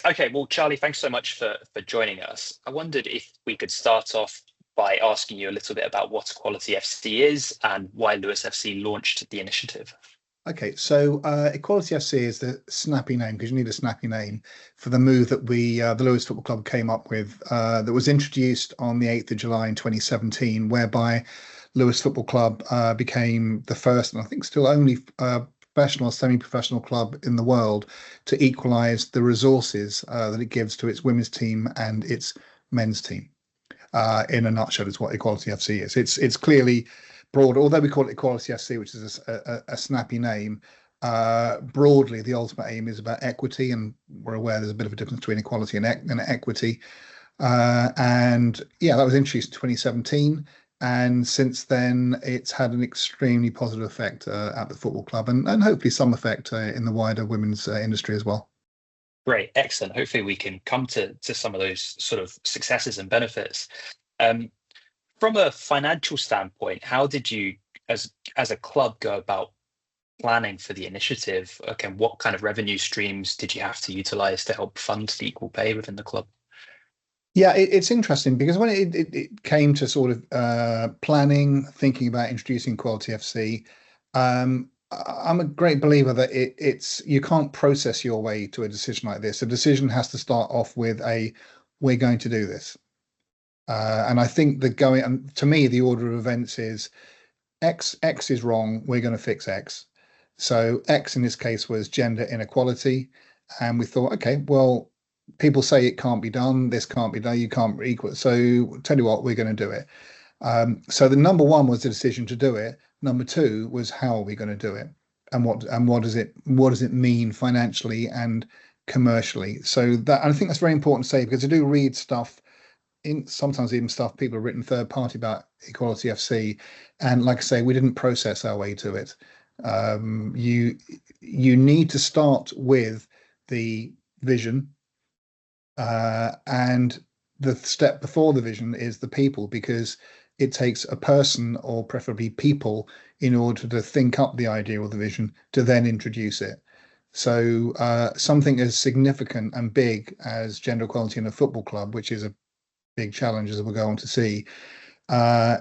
Okay, well, Charlie, thanks so much for joining us. I wondered if we could start off by asking you a little bit about what Equality FC is and why Lewes FC launched the initiative. Okay, so Equality FC is the snappy name because you need a snappy name for the move that the Lewes Football Club, came up with that was introduced on the 8th of July in 2017, whereby Lewes Football Club became the first, and I think still only professional or semi-professional club in the world to equalise the resources that it gives to its women's team and its men's team. In a nutshell, is what Equality FC is. It's clearly broad, although we call it Equality FC, which is a snappy name. Broadly, the ultimate aim is about equity, and we're aware there's a bit of a difference between equality and equity. And yeah, that was introduced in 2017. And since then, it's had an extremely positive effect at the football club, and hopefully some effect in the wider women's industry as well. Great, excellent. Hopefully, we can come to some of those sort of successes and benefits. Um, from a financial standpoint, how did you, as a club, go about planning for the initiative? Okay, what kind of revenue streams did you have to utilize to help fund the equal pay within the club? Yeah, it's interesting because when it came to sort of planning, thinking about introducing Quality FC, I'm a great believer that it's you can't process your way to a decision like this. A decision has to start off with we're going to do this. And I think and to me, the order of events is X is wrong, we're going to fix X. So X in this case was gender inequality. And we thought, okay, well, people say it can't be done, this can't be done, you can't equal. So tell you what, we're going to do it. So the number one was the decision to do it. Number two was how are we going to do it, and what does it mean financially and commercially? So that, I think that's very important to say, because I do read stuff in, sometimes even stuff people have written third party about Equality FC, and like I say, we didn't process our way to it. You need to start with the vision, and the step before the vision is the people, because it takes a person, or preferably people, in order to think up the idea or the vision to then introduce it. So something as significant and big as gender equality in a football club, which is a big challenge, as we'll go on to see,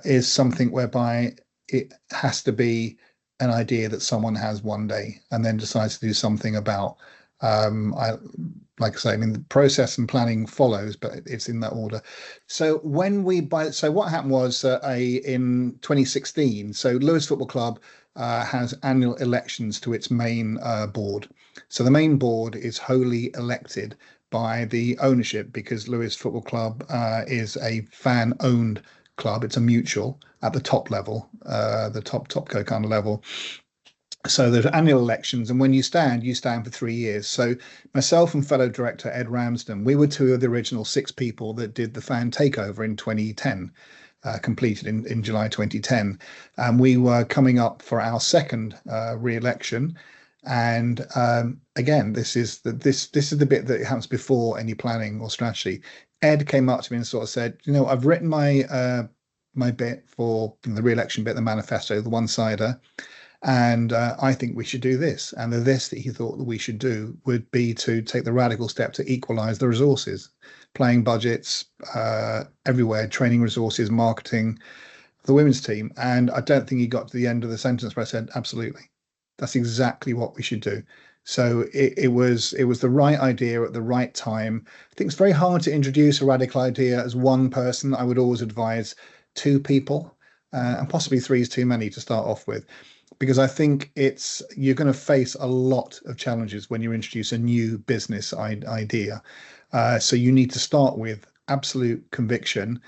is something whereby it has to be an idea that someone has one day and then decides to do something about. Like I say, I mean, the process and planning follows, but it's in that order. So what happened was in 2016, so Lewes Football Club has annual elections to its main board. So the main board is wholly elected by the ownership, because Lewes Football Club is a fan-owned club. It's a mutual at the top level, the top kind of level. So there's annual elections, and when you stand for 3 years. So myself and fellow director Ed Ramsden, we were two of the original six people that did the fan takeover in 2010, completed in July 2010, and we were coming up for our second re-election. And again, this is the bit that happens before any planning or strategy. Ed came up to me and sort of said, I've written my bit for the re-election bit, the manifesto, the one-sider. And I think we should do this. And the this that he thought that we should do would be to take the radical step to equalise the resources, playing budgets everywhere, training resources, marketing, the women's team. And I don't think he got to the end of the sentence where I said, absolutely, that's exactly what we should do. So it was the right idea at the right time. I think it's very hard to introduce a radical idea as one person. I would always advise two people, and possibly three is too many to start off with, because I think you're going to face a lot of challenges when you introduce a new business idea. So you need to start with absolute conviction.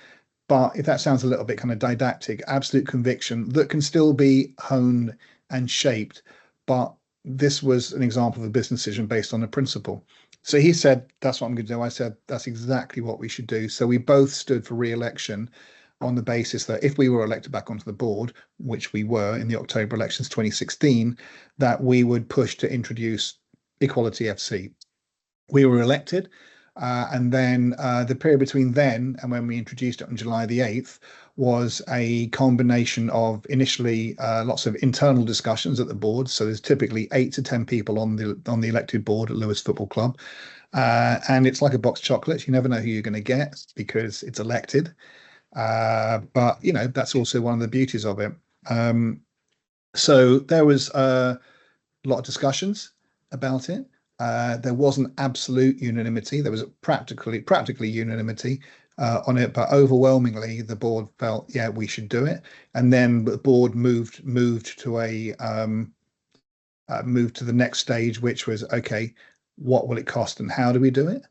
But if that sounds a little bit kind of didactic, absolute conviction that can still be honed and shaped. But this was an example of a business decision based on a principle. So he said, that's what I'm going to do. I said, that's exactly what we should do. So we both stood for re-election on the basis that if we were elected back onto the board, which we were in the October elections 2016, that we would push to introduce Equality FC. We were elected, and then the period between then and when we introduced it on July the 8th was a combination of initially lots of internal discussions at the board. So there's typically 8 to 10 people on the elected board at Lewes Football Club, and it's like a box of chocolates. You never know who you're going to get because it's elected. But that's also one of the beauties of it. So there was a lot of discussions about it. There wasn't absolute unanimity. There was practically unanimity on it, but overwhelmingly the board felt, yeah, we should do it. And then the board moved to the next stage, which was, okay, what will it cost and how do we do it?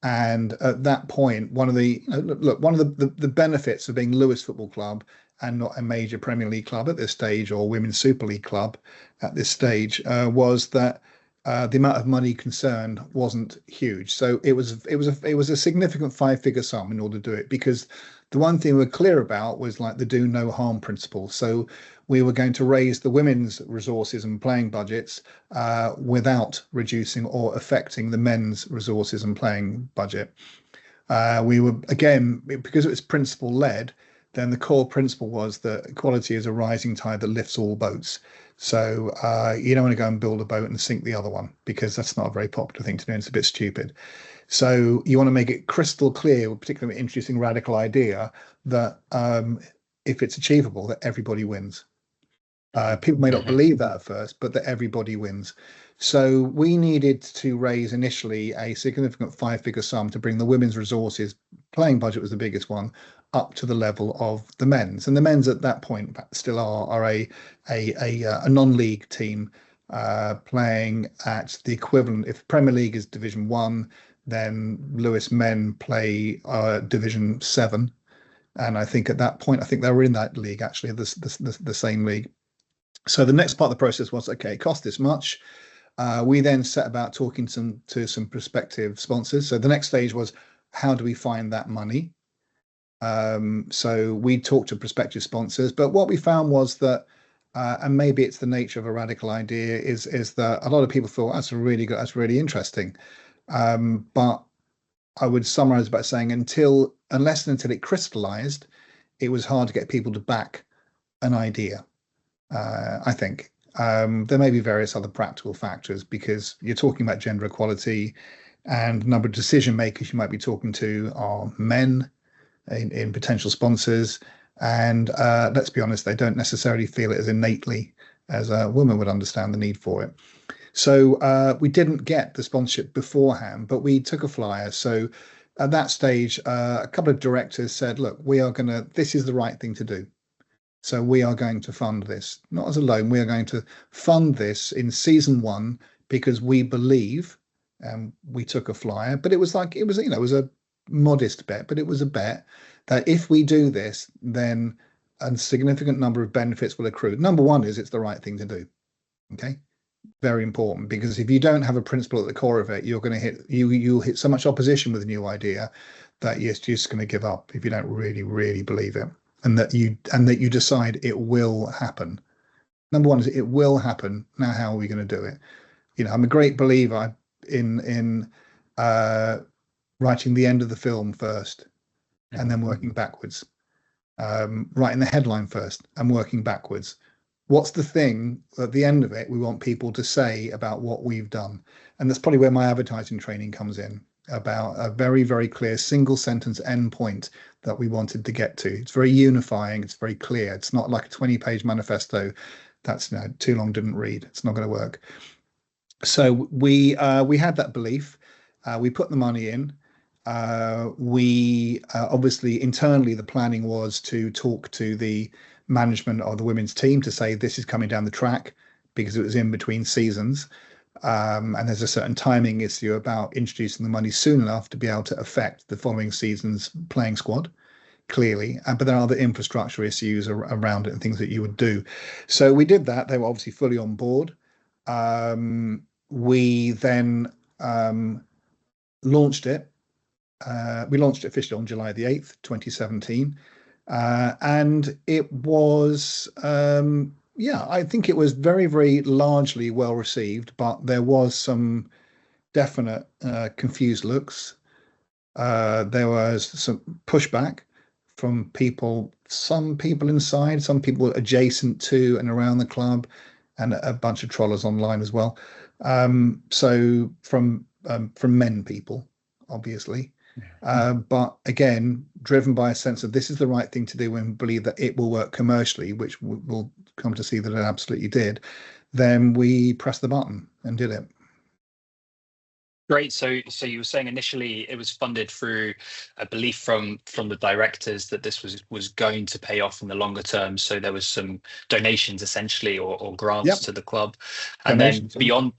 And at that point, one of the benefits of being Lewes Football Club and not a major Premier League club at this stage, or Women's Super League club at this stage, was that the amount of money concerned wasn't huge. So it was a significant 5-figure sum in order to do it, because the one thing we're clear about was like the do no harm principle. So we were going to raise the women's resources and playing budgets without reducing or affecting the men's resources and playing budget. We were, again, because it was principle led, then the core principle was that equality is a rising tide that lifts all boats. So you don't want to go and build a boat and sink the other one, because that's not a very popular thing to do. And it's a bit stupid. So you want to make it crystal clear, particularly with introducing radical idea, that if it's achievable, that everybody wins. People may not believe that at first, but that everybody wins. So we needed to raise initially a significant 5-figure sum to bring the women's resources, playing budget was the biggest one, up to the level of the men's. And the men's at that point still are a non-league team playing at the equivalent. If Premier League is Division 1, then Lewes men play Division 7. And I think at that point, I think they were in that league, actually, the same league. So the next part of the process was, okay, it cost this much. We then set about talking to some prospective sponsors. So the next stage was, how do we find that money? So we talked to prospective sponsors, but what we found was that, and maybe it's the nature of a radical idea, is that a lot of people thought that's really good, that's really interesting. But I would summarize by saying unless and until it crystallized, it was hard to get people to back an idea. I think there may be various other practical factors, because you're talking about gender equality, and the number of decision makers you might be talking to are men in potential sponsors, and let's be honest, they don't necessarily feel it as innately as a woman would understand the need for it. So we didn't get the sponsorship beforehand, but we took a flyer. So at that stage, a couple of directors said, look, this is the right thing to do. So we are going to fund this, not as a loan. We are going to fund this in season 1 because we believe, we took a flyer, but it was a modest bet, but it was a bet that if we do this, then a significant number of benefits will accrue. Number one is it's the right thing to do. Okay. Very important, because if you don't have a principle at the core of it, you'll hit so much opposition with a new idea that you're just going to give up if you don't really believe it, and that you decide it will happen. Number one is it will happen. Now, how are we going to do it? I'm a great believer in writing the end of the film first and then working backwards. Writing the headline first and working backwards. What's the thing at the end of it we want people to say about what we've done? And that's probably where my advertising training comes in, about a very, very clear single sentence end point that we wanted to get to. It's very unifying. It's very clear. It's not like a 20-page manifesto. That's too long, didn't read. It's not going to work. So we had that belief. We put the money in. We obviously internally, the planning was to talk to the management of the women's team to say this is coming down the track, because it was in between seasons. And there's a certain timing issue about introducing the money soon enough to be able to affect the following season's playing squad, clearly. But there are other infrastructure issues around it and things that you would do. So we did that. They were obviously fully on board. We then launched it. We launched it officially on July the 8th, 2017. And it was, I think it was very, very largely well received, but there was some definite confused looks. There was some pushback from people, some people inside, some people adjacent to and around the club, and a bunch of trollers online as well. So from men people, obviously. But again, driven by a sense of this is the right thing to do and believe that it will work commercially, which we'll come to see that it absolutely did, then we pressed the button and did it. Great. So you were saying initially it was funded through a belief from the directors that this was going to pay off in the longer term. So there was some donations essentially, or grants to the club, and then beyond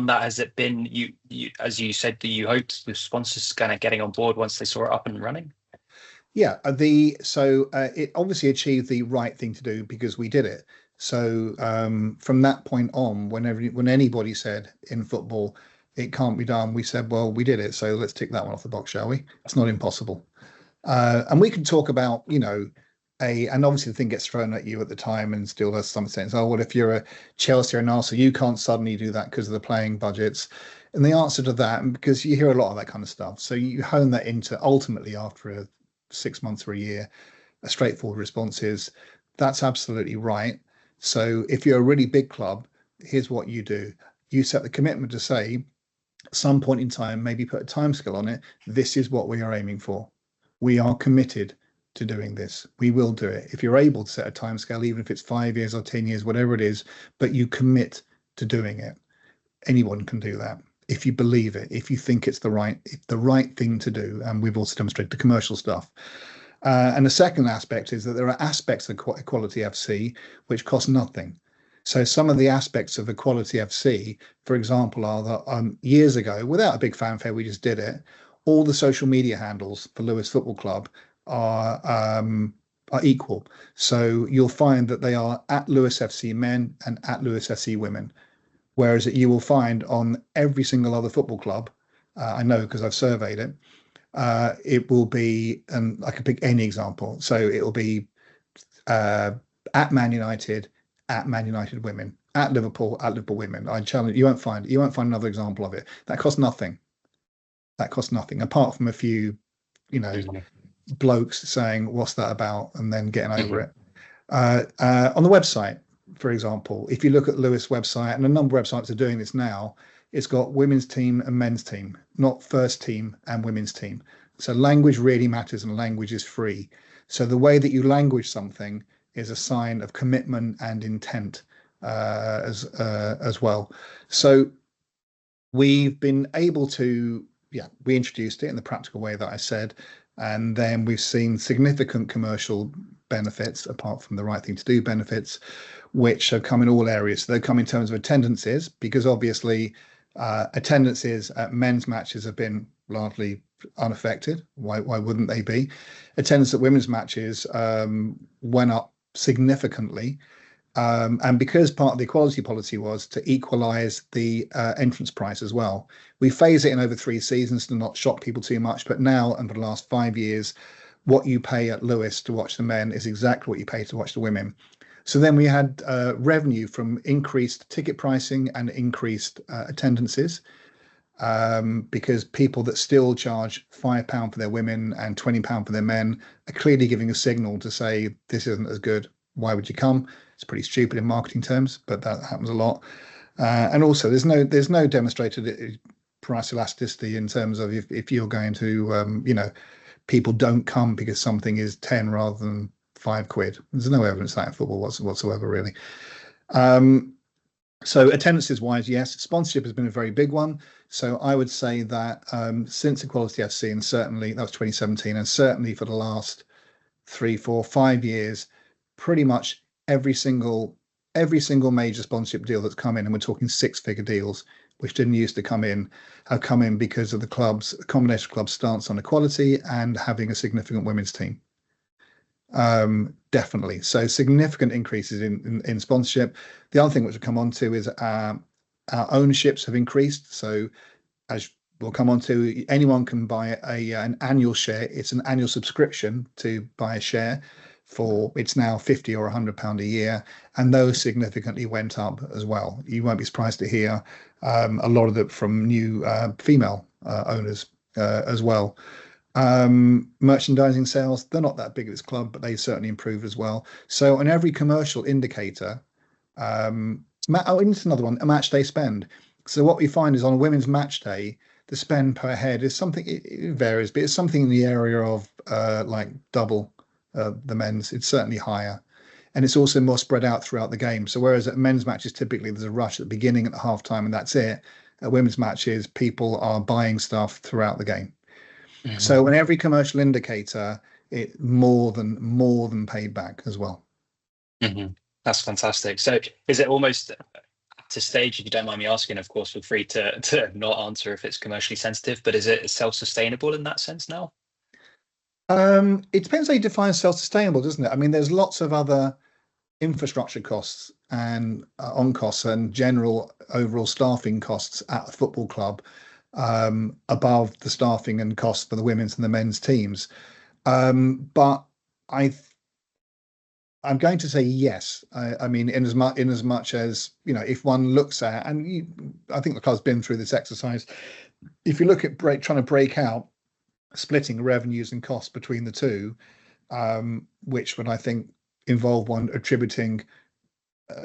that, has it been you as you said that you hoped with sponsors kind of getting on board once they saw it up and running? Yeah, it obviously achieved the right thing to do because we did it. So from that point on, when anybody said in football it can't be done, we said, well, we did it, so let's tick that one off the box, shall we? It's not impossible. And we can talk about, and obviously the thing gets thrown at you at the time and still has some sense. Oh, well, if you're a Chelsea or an Arsenal, you can't suddenly do that because of the playing budgets. And the answer to that, because you hear a lot of that kind of stuff, so you hone that into ultimately after 6 months or a year, a straightforward response is that's absolutely right. So if you're a really big club, here's what you do. You set the commitment to say, some point in time, maybe put a timescale on it. This is what we are aiming for. We are committed to doing this. We will do it. If you're able to set a timescale, even if it's 5 years or 10 years, whatever it is, but you commit to doing it. Anyone can do that. If you believe it, if you think it's the right thing to do. And we've also demonstrated the commercial stuff. And the second aspect is that there are aspects of Equality FC which cost nothing. So some of the aspects of Equality FC, for example, are that years ago, without a big fanfare, we just did it. All the social media handles for Lewes Football Club are equal. So you'll find that they are at Lewes FC men and at Lewes FC women. Whereas you will find on every single other football club, I know because I've surveyed it, it will be, and I can pick any example. So it will be at Man United, at Man United women, at Liverpool women. I challenge you won't find another example of it. That costs nothing. Apart from a few, blokes saying what's that about and then getting over it. On the website, for example, if you look at Lewes website, and a number of websites are doing this now, it's got women's team and men's team, not first team and women's team. So language really matters, and language is free. So the way that you language something is a sign of commitment and intent as well. So we've been able to, we introduced it in the practical way that I said, and then we've seen significant commercial benefits apart from the right thing to do benefits, which have come in all areas. So they come in terms of attendances, because obviously attendances at men's matches have been largely unaffected. Why wouldn't they be? Attendance at women's matches went up significantly, and because part of the equality policy was to equalize the entrance price as well, we phase it in over 3 seasons to not shock people too much. But now, and for the last 5 years, what you pay at Lewes to watch the men is exactly what you pay to watch the women. So then we had revenue from increased ticket pricing and increased attendances, because people that still charge £5 for their women and £20 for their men are clearly giving a signal to say this isn't as good. Why would you come? It's pretty stupid in marketing terms, but that happens a lot. And also, there's no demonstrated price elasticity in terms of if you're going to, people don't come because something is 10 rather than £5. There's no evidence of that in football whatsoever, really. So attendances wise, yes, sponsorship has been a very big one. So I would say that since Equality FC, and certainly that was 2017, and certainly for the last 3, 4, 5 years, pretty much every single major sponsorship deal that's come in, and we're talking 6-figure deals, which didn't used to come in, have come in because of the combination of clubs' stance on equality and having a significant women's team. Definitely. So significant increases in sponsorship. The other thing which we'll come on to is our ownerships have increased. So as we'll come on to, anyone can buy an annual share. It's an annual subscription to buy a share for, it's now £50 or £100 a year, and those significantly went up as well. You won't be surprised to hear a lot of it from new female owners as well. Merchandising sales, they're not that big at this club, but they certainly improved as well. So on every commercial indicator, it's another one, a match day spend. So what we find is on a women's match day, the spend per head is something, it varies, but it's something in the area of like double the men's. It's certainly higher. And it's also more spread out throughout the game. So whereas at men's matches, typically there's a rush at the beginning, at the halftime, and that's it. At women's matches, people are buying stuff throughout the game. Mhm. So in every commercial indicator, it more than paid back as well. Mhm. That's fantastic. So is it almost at a stage, if you don't mind me asking, of course, feel free to not answer if it's commercially sensitive, but is it self-sustainable in that sense now? It depends how you define self-sustainable, doesn't it? I mean, there's lots of other infrastructure costs and on costs and general overall staffing costs at a football club above the staffing and costs for the women's and the men's teams. But I I'm going to say yes. I mean, in as much as, if one looks at, and I think the club's been through this exercise. If you look at trying to break out splitting revenues and costs between the two, which would, I think, involve one attributing,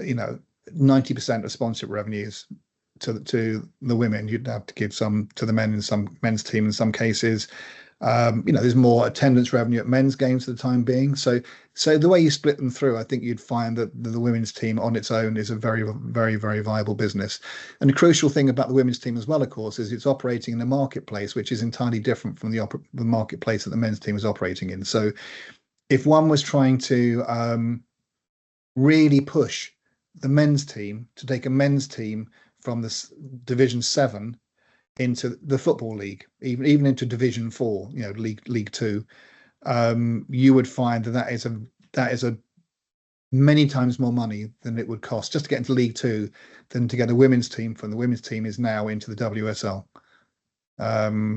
you know, 90% of sponsorship revenues to the women. You'd have to give some to the men in some men's team in some cases. There's more attendance revenue at men's games for the time being. So the way you split them through, I think you'd find that the women's team on its own is a very, very, very viable business. And the crucial thing about the women's team as well, of course, is it's operating in a marketplace which is entirely different from the marketplace that the men's team is operating in. So if one was trying to really push the men's team to take a men's team from the Division 7 into the Football League, even into Division 4, League 2, you would find that is a many times more money than it would cost just to get into League 2 than to get a women's team from the women's team is now into the WSL,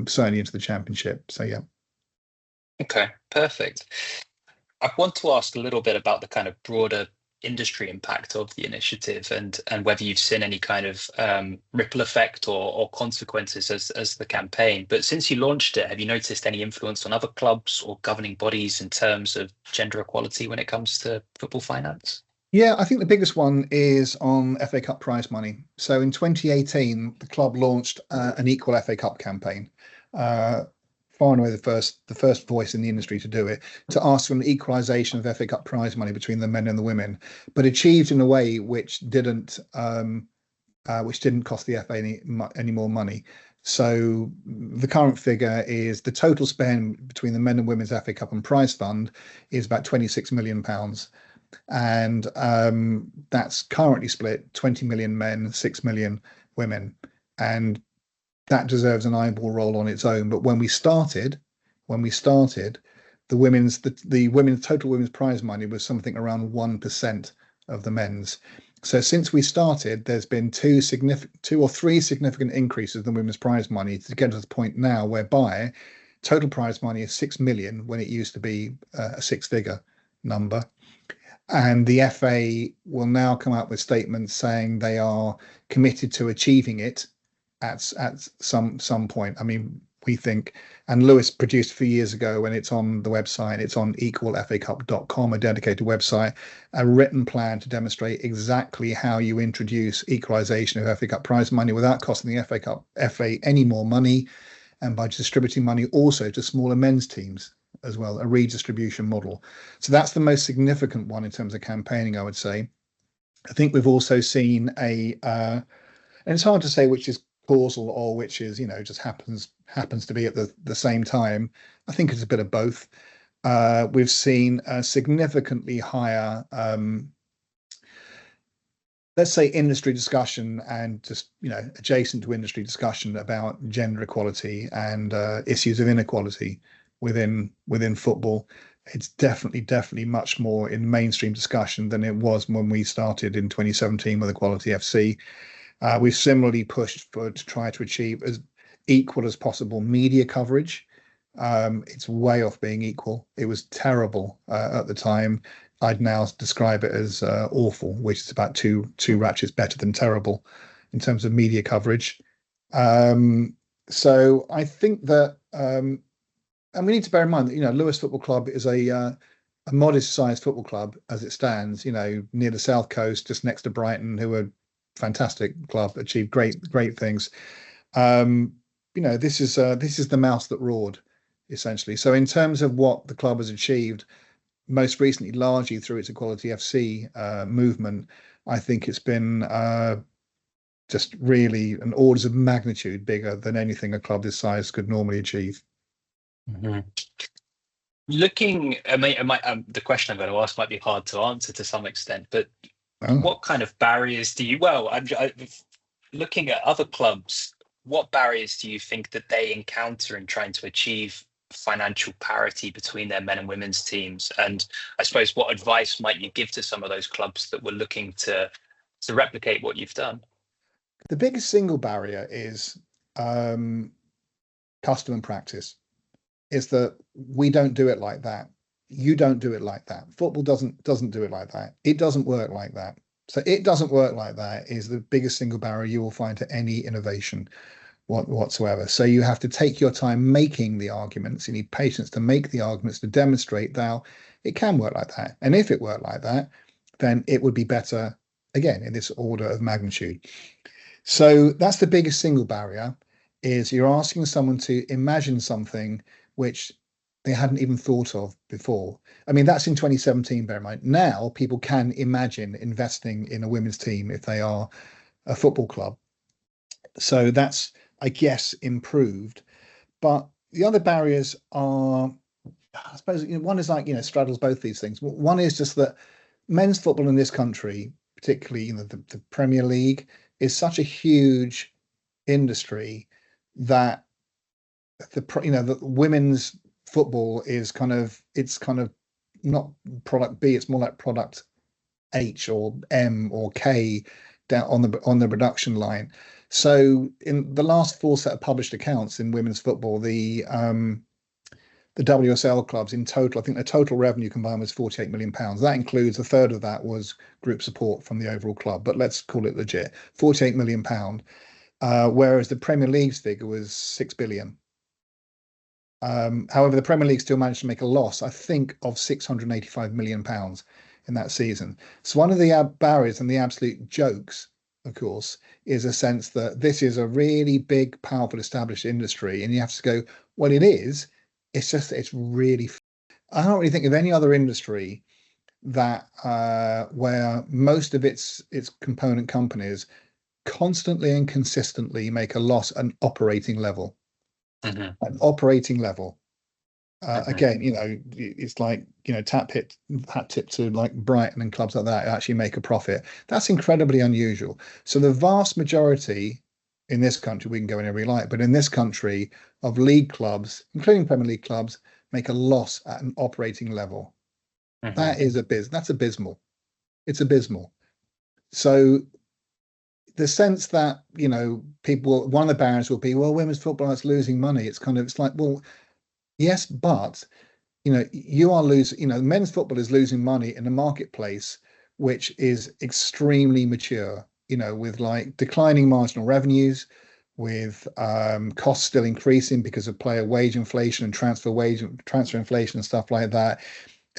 certainly into the Championship. So yeah. Okay, perfect. I want to ask a little bit about the kind of broader industry impact of the initiative and whether you've seen any kind of ripple effect or consequences as the campaign. But since you launched it, have you noticed any influence on other clubs or governing bodies in terms of gender equality when it comes to football finance? Yeah, I think the biggest one is on FA Cup prize money. So in 2018, the club launched an Equal FA Cup campaign. Uh, Far and away the first voice in the industry to do it, to ask for an equalisation of FA Cup prize money between the men and the women, but achieved in a way which didn't cost the FA any more money. So the current figure is the total spend between the men and women's FA Cup and prize fund is about £26 million, and that's currently split 20 million men, 6 million women, and that deserves an eyeball roll on its own. But when we started, the women's total women's prize money was something around 1% of the men's. So since we started, there's been two or three significant increases in the women's prize money to get to the point now whereby total prize money is 6 million when it used to be a six-figure number. And the FA will now come out with statements saying they are committed to achieving it at some point. I mean, we think, and Lewes produced a few years ago, and it's on the website, it's on equalfacup.com, a dedicated website, a written plan to demonstrate exactly how you introduce equalisation of FA Cup prize money without costing the FA any more money, and by distributing money also to smaller men's teams as well, a redistribution model. So that's the most significant one in terms of campaigning, I would say. I think we've also seen and it's hard to say which is causal or which is, just happens to be at the same time. I think it's a bit of both. We've seen a significantly higher, let's say, industry discussion and just, adjacent to industry discussion about gender equality and issues of inequality within football. It's definitely much more in mainstream discussion than it was when we started in 2017 with Equality FC. We've similarly pushed to try to achieve as equal as possible media coverage. It's way off being equal. It was terrible at the time. I'd now describe it as awful, which is about two ratchets better than terrible in terms of media coverage. So I think that and we need to bear in mind that, Lewes Football Club is a modest-sized football club as it stands. Near the south coast, just next to Brighton, who are fantastic club, achieved great things. This is the mouse that roared, essentially. So in terms of what the club has achieved, most recently, largely through its Equality FC movement, I think it's been just really an orders of magnitude bigger than anything a club this size could normally achieve. Mm-hmm. The question I'm going to ask might be hard to answer to some extent, but what kind of barriers do you? Well, looking at other clubs, what barriers do you think that they encounter in trying to achieve financial parity between their men and women's teams? And I suppose what advice might you give to some of those clubs that were looking to replicate what you've done? The biggest single barrier is custom and practice. Is that we don't do it like that. You don't do it like that. Football doesn't do it like that. It doesn't work like that. So it doesn't work like that is the biggest single barrier you will find to any innovation whatsoever. So you have to take your time making the arguments. You need patience to make the arguments, to demonstrate that it can work like that. And if it worked like that, then it would be better, again, in this order of magnitude. So that's the biggest single barrier, is you're asking someone to imagine something which they hadn't even thought of before. I mean, that's in 2017, bear in mind. Now people can imagine investing in a women's team if they are a football club. So that's, I guess, improved. But the other barriers are, I suppose, one is like, straddles both these things. One is just that men's football in this country, particularly, the Premier League, is such a huge industry that the women's football is kind of not product B, it's more like product H or M or K down on the production line. So in the last 4 set of published accounts in women's football, the WSL clubs in total, I think the total revenue combined was £48 million. That includes a third of that was group support from the overall club, but let's call it legit, £48 million. Whereas the Premier League's figure was £6 billion. However, the Premier League still managed to make a loss, I think, of £685 million in that season. So one of the barriers and the absolute jokes, of course, is a sense that this is a really big, powerful, established industry, and you have to go, well, it is. It's just, it's really. I don't really think of any other industry that where most of its component companies constantly and consistently make a loss at an operating level. An operating level. Again, it's like, hat tip to like Brighton and clubs like that actually make a profit. That's incredibly unusual. So the vast majority in this country, we can go whenever we like, but in this country of league clubs, including Premier League clubs, make a loss at an operating level. That's abysmal. It's abysmal. So the sense that, people, one of the barriers will be, well, women's football is losing money. It's like, well, yes, but, you are losing, men's football is losing money in a marketplace which is extremely mature, with like declining marginal revenues, with costs still increasing because of player wage inflation and transfer inflation and stuff like that.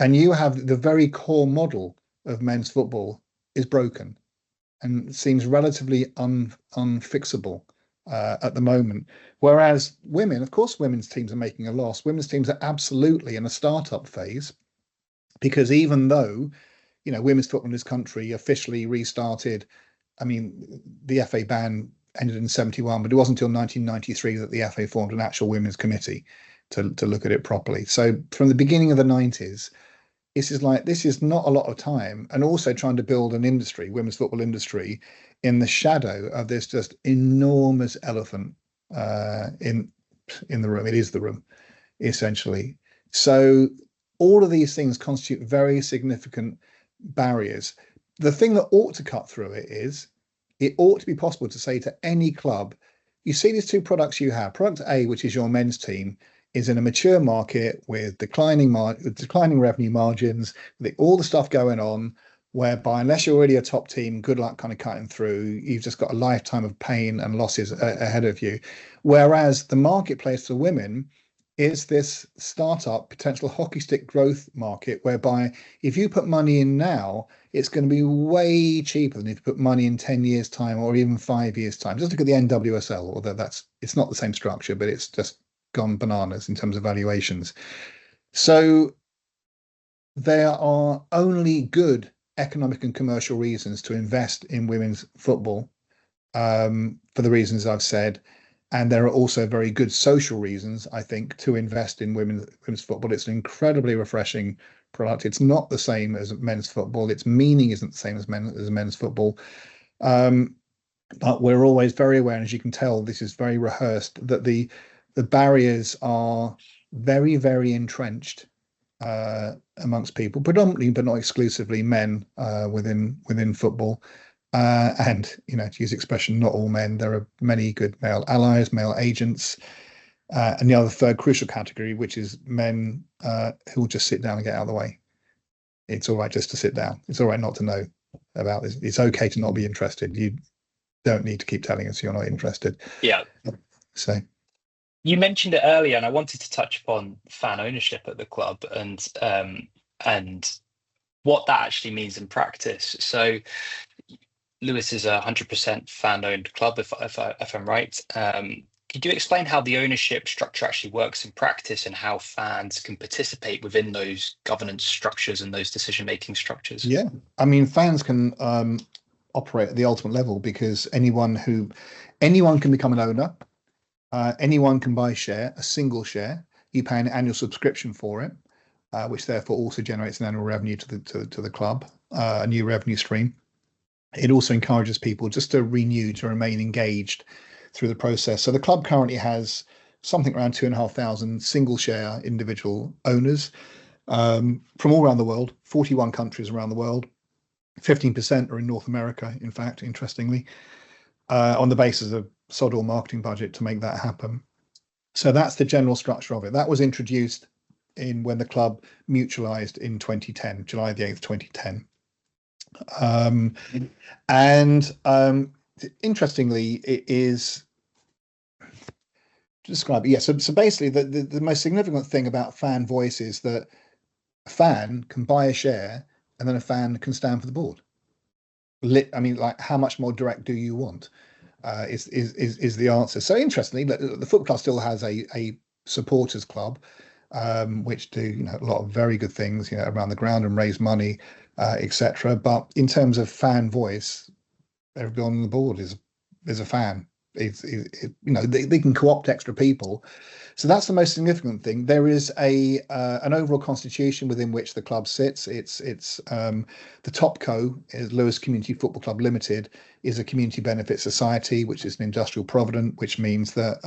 And you have the very core model of men's football is broken and seems relatively unfixable at the moment. Whereas women, of course, women's teams are making a loss. Women's teams are absolutely in a startup phase, because even though, women's football in this country officially restarted, I mean, the FA ban ended in 71, but it wasn't until 1993 that the FA formed an actual women's committee to look at it properly. So from the beginning of the 90s, this is not a lot of time, and also trying to build an industry, women's football industry, in the shadow of this just enormous elephant in the room. It is the room, essentially. So all of these things constitute very significant barriers. The thing that ought to cut through it is, it ought to be possible to say to any club, you see these two products you have. Product A, which is your men's team, is in a mature market with declining revenue margins, with all the stuff going on, whereby unless you're already a top team, good luck kind of cutting through. You've just got a lifetime of pain and losses ahead of you. Whereas the marketplace for women is this startup potential hockey stick growth market whereby if you put money in now, it's going to be way cheaper than if you put money in 10 years time or even 5 years time. Just look at the NWSL, although it's not the same structure, but it's just gone bananas in terms of valuations. So there are only good economic and commercial reasons to invest in women's football, for the reasons I've said. And there are also very good social reasons, I think, to invest in women's football. It's an incredibly refreshing product. It's not the same as men's football. Its meaning isn't the same as men's football. But we're always very aware, and as you can tell, this is very rehearsed, that the barriers are very, very entrenched amongst people, predominantly but not exclusively men within football. And to use the expression, not all men. There are many good male allies, male agents, and the other third crucial category, which is men who will just sit down and get out of the way. It's all right just to sit down. It's all right not to know about this. It's okay to not be interested. You don't need to keep telling us you're not interested. Yeah. So you mentioned it earlier, and I wanted to touch upon fan ownership at the club and what that actually means in practice. So Lewes is a 100% fan-owned club, if I'm right. Could you explain how the ownership structure actually works in practice and how fans can participate within those governance structures and those decision-making structures? Yeah, I mean, fans can operate at the ultimate level because anyone can become an owner. Anyone can buy a single share. You pay an annual subscription for it, which therefore also generates an annual revenue to the club, a new revenue stream. It also encourages people just to remain engaged through the process. So the club currently has something around 2,500 single share individual owners from all around the world, 41 countries around the world. 15% are in North America, in fact, interestingly, on the basis of sod all marketing budget to make that happen. So that's the general structure of it. That was introduced when the club mutualized in 2010, July the 8th, 2010. Interestingly, it is to describe it. Yeah, so basically the most significant thing about fan voice is that a fan can buy a share and then a fan can stand for the board. I mean, like, how much more direct do you want? Is the answer. So interestingly, the football club still has a supporters club, which do a lot of very good things around the ground and raise money, etc. But in terms of fan voice, everyone on the board is a fan. They can co-opt extra people. So that's the most significant thing. There is an overall constitution within which the club sits. It's the top co is Lewes Community Football Club Limited, is a community benefit society, which is an industrial provident, which means that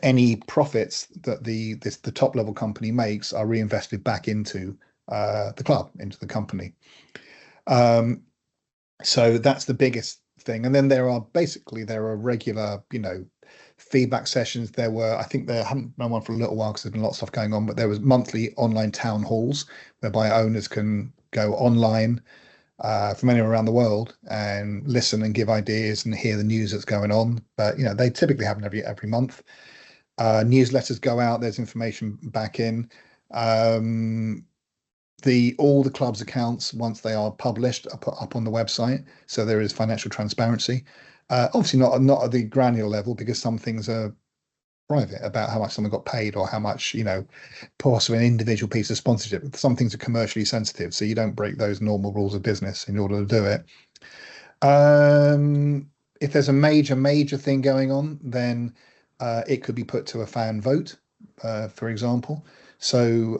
any profits that the top level company makes are reinvested back into the club, into the company. So that's the biggest thing. And then there are regular, feedback sessions. I think there haven't been one for a little while because there's been a lot of stuff going on, but there was monthly online town halls whereby owners can go online from anywhere around the world and listen and give ideas and hear the news that's going on. But they typically happen every month. Newsletters go out. There's information back in. All the club's accounts, once they are published, are put up on the website, so there is financial transparency. Obviously not at the granular level, because some things are private about how much someone got paid or how much possibly an individual piece of sponsorship. Some things are commercially sensitive, so you don't break those normal rules of business in order to do it. If there's a major thing going on, then it could be put to a fan vote, for example. So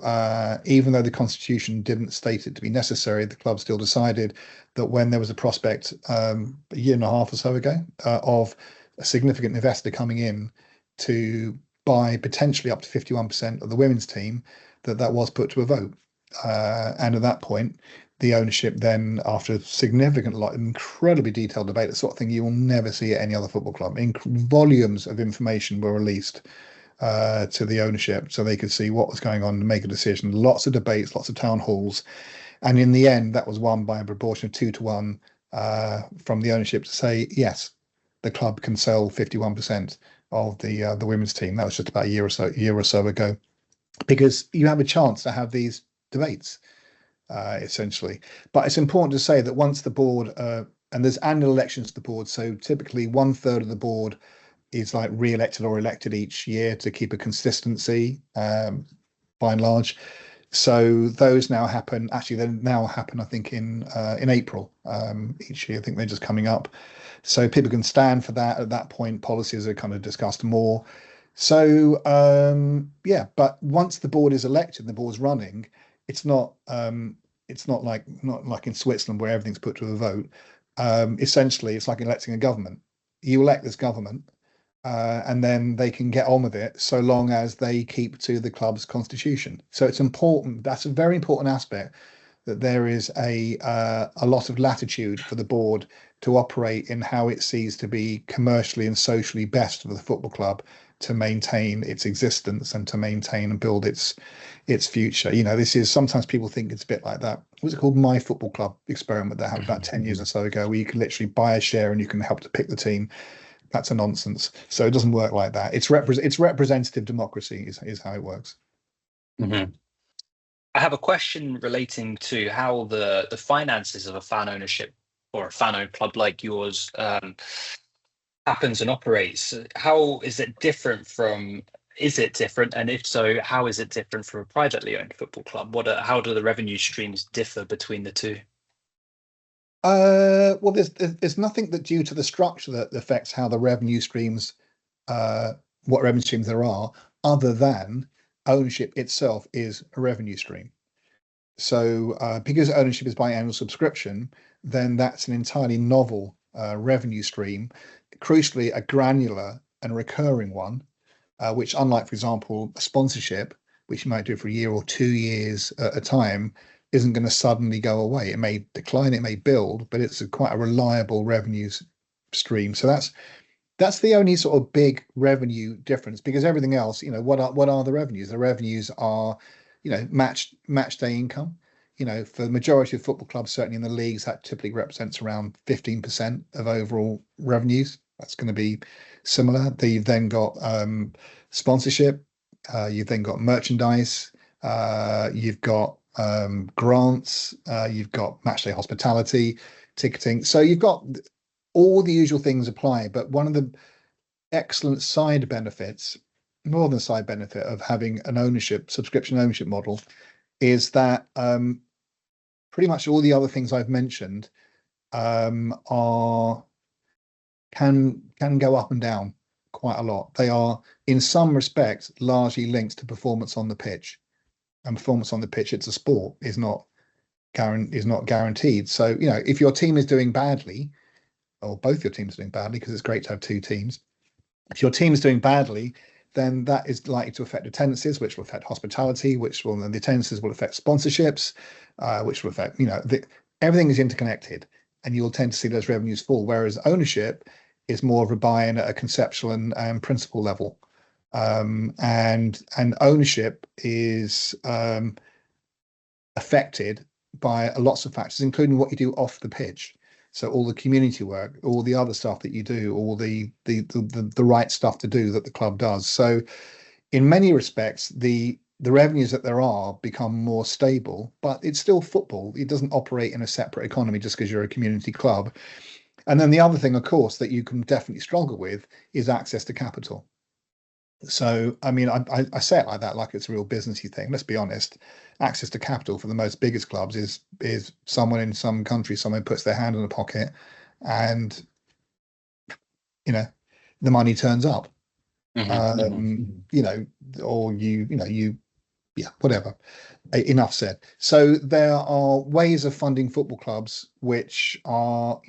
even though the constitution didn't state it to be necessary, the club still decided that when there was a prospect a year and a half or so ago of a significant investor coming in to buy potentially up to 51% of the women's team, that was put to a vote. And at that point, the ownership then, after significant, incredibly detailed debate, the sort of thing you will never see at any other football club, volumes of information were released to the ownership so they could see what was going on and make a decision. Lots of debates, lots of town halls, and in the end that was won by a proportion of 2-1 from the ownership to say yes, the club can sell 51% of the women's team. That was just about a year or so ago, because you have a chance to have these debates, essentially. But it's important to say that once the board, and there's annual elections to the board, so typically 1/3 of the board is like re-elected or elected each year to keep a consistency, by and large. So those now happen. Actually, they now happen, I think, in April each year. I think they're just coming up. So people can stand for that. At that point, policies are kind of discussed more. So yeah, but once the board is elected, and the board's running, it's not like in Switzerland where everything's put to a vote. Essentially, it's like electing a government. You elect this government, and then they can get on with it so long as they keep to the club's constitution. So it's important. That's a very important aspect, that there is a lot of latitude for the board to operate in how it sees to be commercially and socially best for the football club to maintain its existence and to maintain and build its future. This is, sometimes people think it's a bit like that. What's it called? My Football Club experiment that happened about 10 years or so ago, where you can literally buy a share and you can help to pick the team. That's a nonsense. So it doesn't work like that. It's representative democracy is how it works. Mm-hmm. I have a question relating to how the finances of a fan ownership or a fan-owned club like yours happens and operates. How is it different from? Is it different, and if so, how is it different from a privately owned football club? How do the revenue streams differ between the two? Well, there's nothing that, due to the structure, that affects how the revenue streams, what revenue streams there are, other than ownership itself is a revenue stream. So because ownership is by annual subscription, then that's an entirely novel revenue stream, crucially a granular and recurring one, which, unlike, for example, a sponsorship, which you might do for a year or 2 years at a time, isn't going to suddenly go away. It may decline, it may build, but it's quite a reliable revenue stream. So that's the only sort of big revenue difference, because everything else, what are the revenues? The revenues are, match day income. For the majority of football clubs, certainly in the leagues, that typically represents around 15% of overall revenues. That's going to be similar. You've then got sponsorship, you've then got merchandise, you've got grants, you've got matchday hospitality, ticketing. So you've got all the usual things apply. But one of the excellent side benefits, more than side benefit, of having an subscription ownership model is that pretty much all the other things I've mentioned can go up and down quite a lot. They are, in some respects, largely linked to performance on the pitch. And performance on the pitch, it's a sport, is not guaranteed. So, if your team is doing badly, or both your teams are doing badly, because it's great to have two teams. If your team is doing badly, then that is likely to affect attendances, which will affect hospitality, then the attendances will affect sponsorships, which will affect, everything is interconnected, and you'll tend to see those revenues fall. Whereas ownership is more of a buy-in at a conceptual and principle level. And ownership is affected by lots of factors, including what you do off the pitch. So all the community work, all the other stuff that you do, all the right stuff to do that the club does. So in many respects, the revenues that there are become more stable, but it's still football. It doesn't operate in a separate economy just because you're a community club. And then the other thing, of course, that you can definitely struggle with is access to capital. So, I mean, I say it like that, like it's a real businessy thing. Let's be honest. Access to capital for the most biggest clubs is someone in some country, someone puts their hand in the pocket, and the money turns up. Or yeah, whatever. Enough said. So there are ways of funding football clubs which are,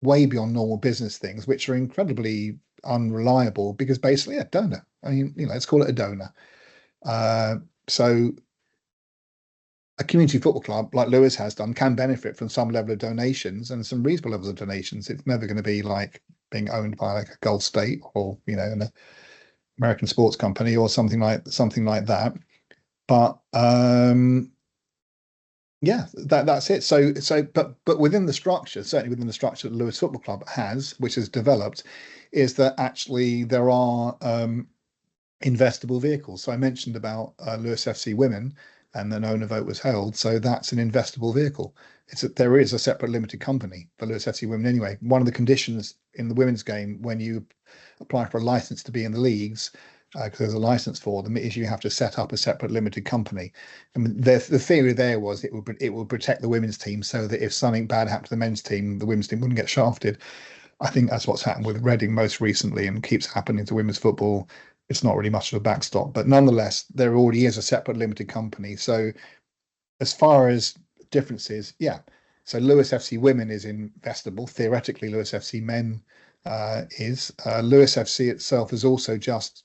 way beyond normal business things, which are incredibly unreliable, because basically a donor. I mean, let's call it a donor. So a community football club like Lewes has done can benefit from some level of donations and some reasonable levels of donations. It's never going to be like being owned by like a Gulf state or an American sports company or something like that. But Yeah, that's it. But within the structure, certainly within the structure that Lewes Football Club has, which has developed, is that actually there are investable vehicles. So I mentioned about Lewes FC Women, and the owner vote was held. So that's an investable vehicle. There is a separate limited company for Lewes FC Women anyway. One of the conditions in the women's game when you apply for a license to be in the leagues, because there's a license for them, is you have to set up a separate limited company. I mean, the theory there was it would protect the women's team so that if something bad happened to the men's team, the women's team wouldn't get shafted. I think that's what's happened with Reading most recently and keeps happening to women's football. It's not really much of a backstop, but nonetheless, there already is a separate limited company. So as far as differences, yeah. So Lewes FC Women is investable. Theoretically, Lewes FC Men is. Lewes FC itself is also just,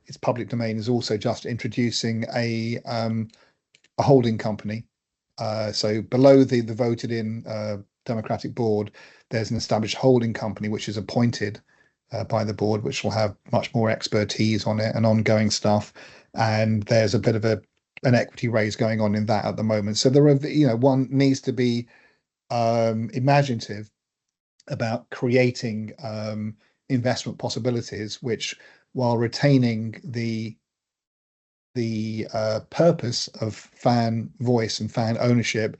its public domain is also just introducing a holding company. So below the voted in democratic board, there's an established holding company which is appointed by the board, which will have much more expertise on it and ongoing stuff. And there's a bit of an equity raise going on in that at the moment. So there are, one needs to be imaginative about creating investment possibilities, which, while retaining the purpose of fan voice and fan ownership,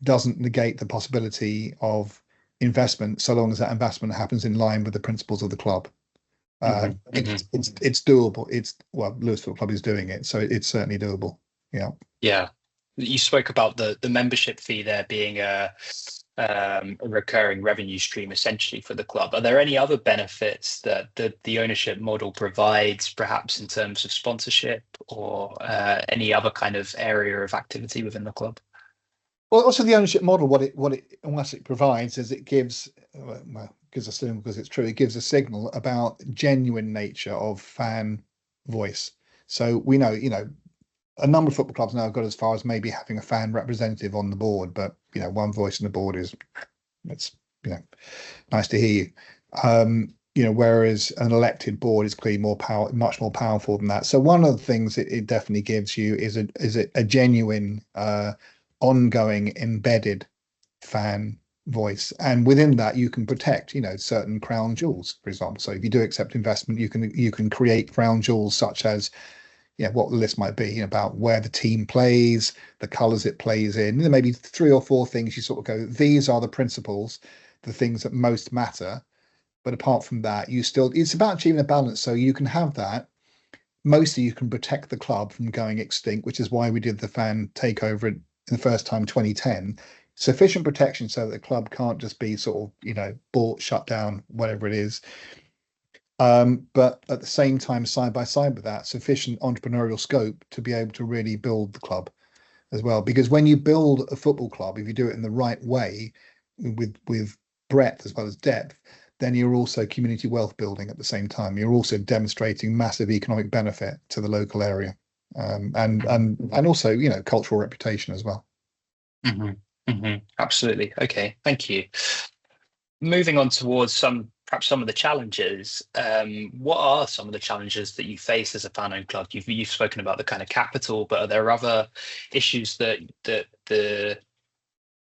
doesn't negate the possibility of investment, so long as that investment happens in line with the principles of the club. It's doable. Lewes Football Club is doing it, so it's certainly doable. Yeah. Yeah. You spoke about the membership fee there being a recurring revenue stream essentially for the club. Are there any other benefits that the ownership model provides, perhaps in terms of sponsorship or any other kind of area of activity within the club? Well, also the ownership model, what it provides is it gives, gives a signal, because it's true, it gives a signal about genuine nature of fan voice. So we know, a number of football clubs now have got as far as maybe having a fan representative on the board, but one voice on the board it's nice to hear you. Whereas an elected board is clearly much more powerful than that. So one of the things it definitely gives you is a genuine ongoing embedded fan voice, and within that you can protect certain crown jewels, for example. So if you do accept investment, you can create crown jewels such as what the list might be, about where the team plays, the colors it plays in. There may be 3 or 4 things you sort of go, these are the principles, the things that most matter. But apart from that, it's about achieving a balance. So you can have that. Mostly you can protect the club from going extinct, which is why we did the fan takeover in the first time, 2010. Sufficient protection so that the club can't just be sort of, bought, shut down, whatever it is. But at the same time, side by side with that, sufficient entrepreneurial scope to be able to really build the club as well. Because when you build a football club, if you do it in the right way, with breadth as well as depth, then you're also community wealth building at the same time. You're also demonstrating massive economic benefit to the local area, and also cultural reputation as well. Absolutely. Okay, thank you. Moving on towards perhaps some of the challenges. What are some of the challenges that you face as a fan-owned club? You've spoken about the kind of capital, but are there other issues that the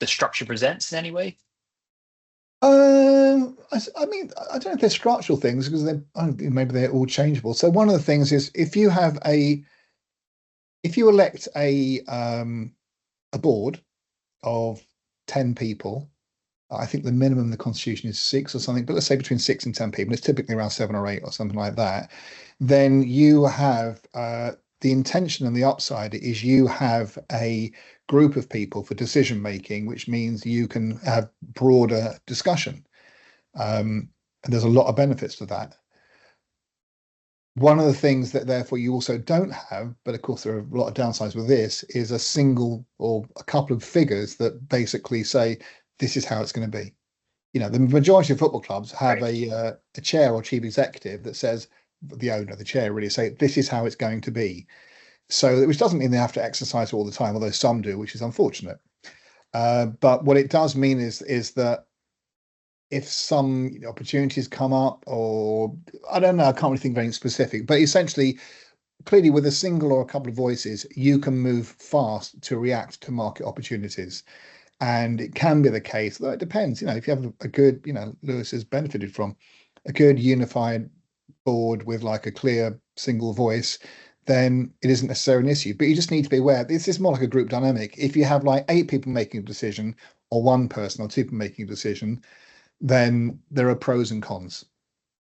structure presents in any way? I mean, I don't know if they're structural things, because maybe they're all changeable. So one of the things is if you elect a board of 10 people, I think the minimum in the constitution is 6 or something, but let's say between 6 and 10 people, it's typically around 7 or 8 or something like that. Then you have the intention and the upside is you have a group of people for decision making, which means you can have broader discussion. And there's a lot of benefits to that. One of the things that therefore you also don't have, but of course there are a lot of downsides with this, is a single or a couple of figures that basically say this is how it's going to be. The majority of football clubs have a chair or chief executive that says, the owner, the chair, really say this is how it's going to be. So, which doesn't mean they have to exercise all the time, although some do, which is unfortunate. But what it does mean is that if some opportunities come up, or I don't know, I can't really think of anything specific, but essentially clearly with a single or a couple of voices, you can move fast to react to market opportunities. And it can be the case, though it depends. If you have a good, Lewes has benefited from a good unified board with like a clear single voice, then it isn't necessarily an issue. But you just need to be aware this is more like a group dynamic. If you have like 8 people making a decision, or 1 person or 2 people making a decision, then there are pros and cons.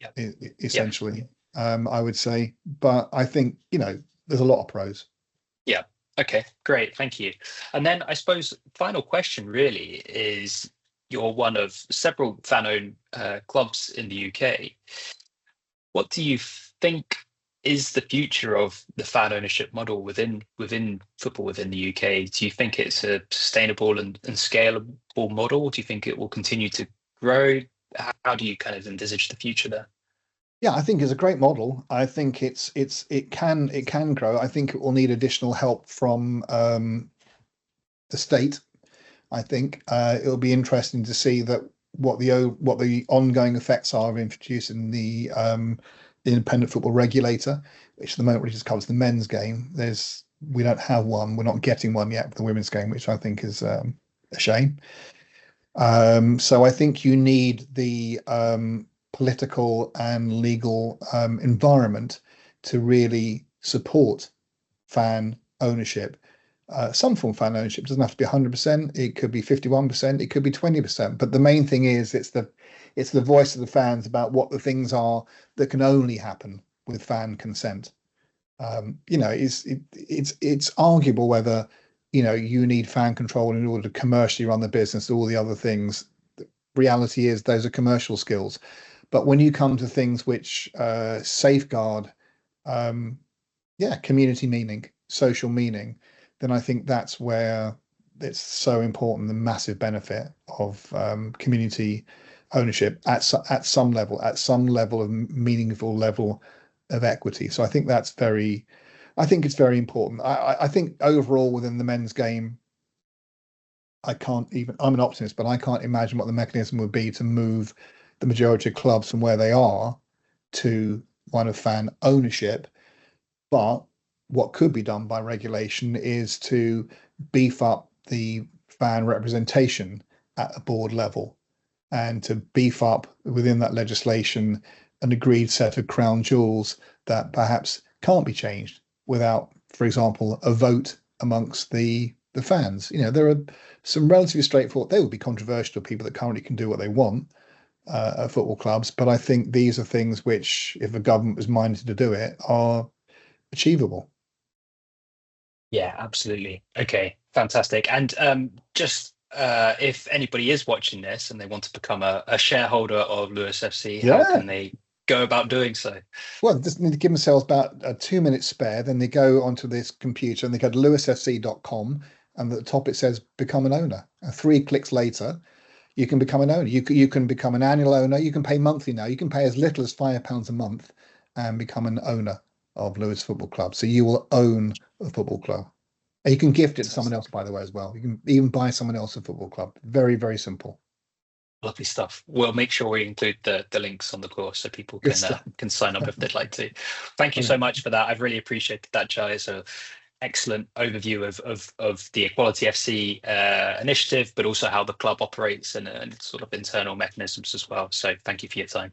Yep. Essentially. I would say, but I think there's a lot of pros. Yeah. Okay, great. Thank you. And then I suppose final question really is, you're one of several fan-owned clubs in the UK. What do you think is the future of the fan ownership model within football within the UK? Do you think it's a sustainable and scalable model? Do you think it will continue to grow? How do you kind of envisage the future there? Yeah, I think it's a great model. I think it can grow. I think it will need additional help from the state. I think it'll be interesting to see what the ongoing effects are of introducing the independent football regulator, which at the moment just covers the men's game. We don't have one. We're not getting one yet for the women's game, which I think is a shame. So I think you need the political and legal environment to really support fan ownership. Some form of fan ownership doesn't have to be 100%. It could be 51%. It could be 20%. But the main thing is it's the voice of the fans about what the things are that can only happen with fan consent. It's arguable whether you need fan control in order to commercially run the business. All the other things. The reality is those are commercial skills. But when you come to things which safeguard, community meaning, social meaning, then I think that's where it's so important, the massive benefit of community ownership at some level of meaningful level of equity. So I think it's very important. I think overall within the men's game, I'm an optimist, but I can't imagine what the mechanism would be to move the majority of clubs from where they are to one of fan ownership. But what could be done by regulation is to beef up the fan representation at a board level, and to beef up within that legislation an agreed set of crown jewels that perhaps can't be changed without, for example, a vote amongst the fans. There are some relatively straightforward, they would be controversial to people that currently can do what they want at football clubs, but I think these are things which, if a government was minded to do it, are achievable. Yeah, absolutely. Okay, fantastic. And just if anybody is watching this and they want to become a shareholder of Lewes FC, how can they go about doing so? Well, they just need to give themselves about a 2-minute spare. Then they go onto this computer and they go to lewesfc.com, and at the top it says become an owner. And 3 clicks later, you can become an owner. You can become an annual owner. You can pay monthly now. You can pay as little as £5 a month and become an owner of Lewes Football Club. So you will own a football club. And you can gift it to someone else, by the way, as well. You can even buy someone else a football club. Very, very simple. Lovely stuff. We'll make sure we include the links on the course so people can sign up if they'd like to. Thank you so much for that. I've really appreciated that, Charlie. So excellent overview of the Equality FC initiative, but also how the club operates and sort of internal mechanisms as well. So thank you for your time.